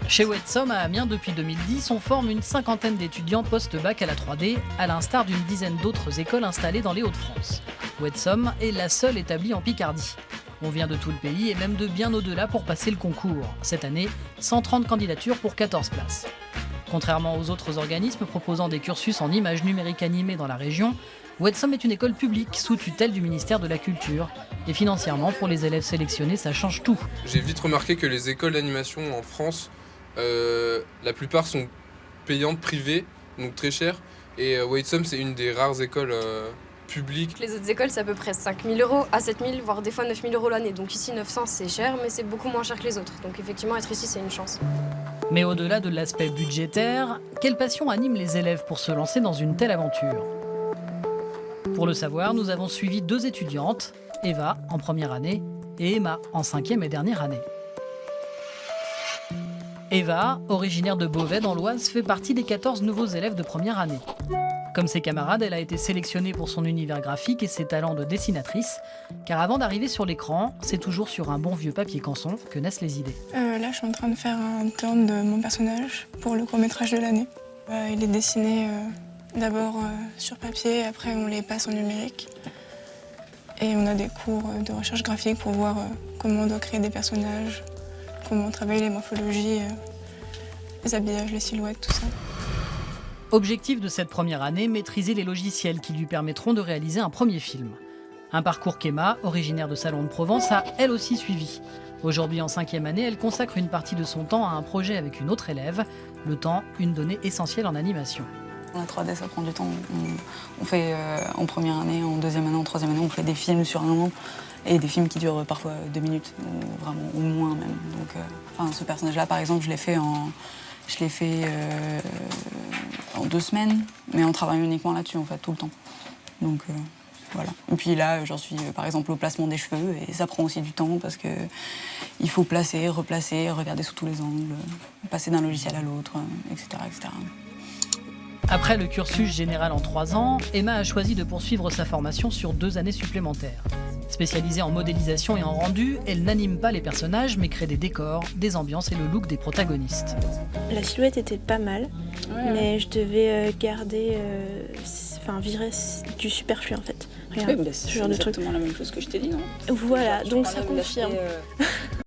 Chez Wetsom à Amiens depuis 2010, on forme une cinquantaine d'étudiants post-bac à la 3D, à l'instar d'une dizaine d'autres écoles installées dans les Hauts-de-France. Wetsom est la seule établie en Picardie. On vient de tout le pays et même de bien au-delà pour passer le concours. Cette année, 130 candidatures pour 14 places. Contrairement aux autres organismes proposant des cursus en images numériques animées dans la région, Wetsom est une école publique sous tutelle du ministère de la Culture. Et financièrement, pour les élèves sélectionnés, ça change tout. J'ai vite remarqué que les écoles d'animation en France, la plupart sont payantes, privées, donc très chères. Et Wetsom, c'est une des rares écoles publiques. Les autres écoles, c'est à peu près 5 000 € à 7 000, voire des fois 9 000 € l'année. Donc ici, 900, c'est cher, mais c'est beaucoup moins cher que les autres. Donc effectivement, être ici, c'est une chance. Mais au-delà de l'aspect budgétaire, quelle passion anime les élèves pour se lancer dans une telle aventure ? Pour le savoir, nous avons suivi 2 étudiantes, Eva en première année et Emma en 5e et dernière année. Eva, originaire de Beauvais dans l'Oise, fait partie des 14 nouveaux élèves de première année. Comme ses camarades, elle a été sélectionnée pour son univers graphique et ses talents de dessinatrice, car avant d'arriver sur l'écran, c'est toujours sur un bon vieux papier canson que naissent les idées. Là, je suis en train de faire un turn de mon personnage pour le court-métrage de l'année. Il est dessiné d'abord sur papier, après on les passe en numérique. Et on a des cours de recherche graphique pour voir comment on doit créer des personnages, comment travailler les morphologies, les habillages, les silhouettes, tout ça. Objectif de cette première année, maîtriser les logiciels qui lui permettront de réaliser un premier film. Un parcours qu'Emma, originaire de Salon de Provence, a elle aussi suivi. Aujourd'hui en 5e année, elle consacre une partie de son temps à un projet avec une autre élève. Le temps, une donnée essentielle en animation. La 3D, ça prend du temps. On fait en première année, en deuxième année, en troisième année, on fait des films sur un an. Et des films qui durent parfois 2 minutes, ou vraiment, ou moins même. Donc, ce personnage-là, par exemple, je l'ai fait en 2 semaines, mais on travaille uniquement là-dessus, en fait, tout le temps. Donc, voilà. Et puis là, j'en suis, par exemple, au placement des cheveux, et ça prend aussi du temps, parce que il faut placer, replacer, regarder sous tous les angles, passer d'un logiciel à l'autre, etc., etc. Après le cursus général en 3 ans, Emma a choisi de poursuivre sa formation sur 2 années supplémentaires. Spécialisée en modélisation et en rendu, elle n'anime pas les personnages, mais crée des décors, des ambiances et le look des protagonistes. La silhouette était pas mal, mais je devais garder, virer du superflu en fait. Rien, Oui, c'est exactement la même chose que je t'ai dit, non? Voilà, donc ça confirme.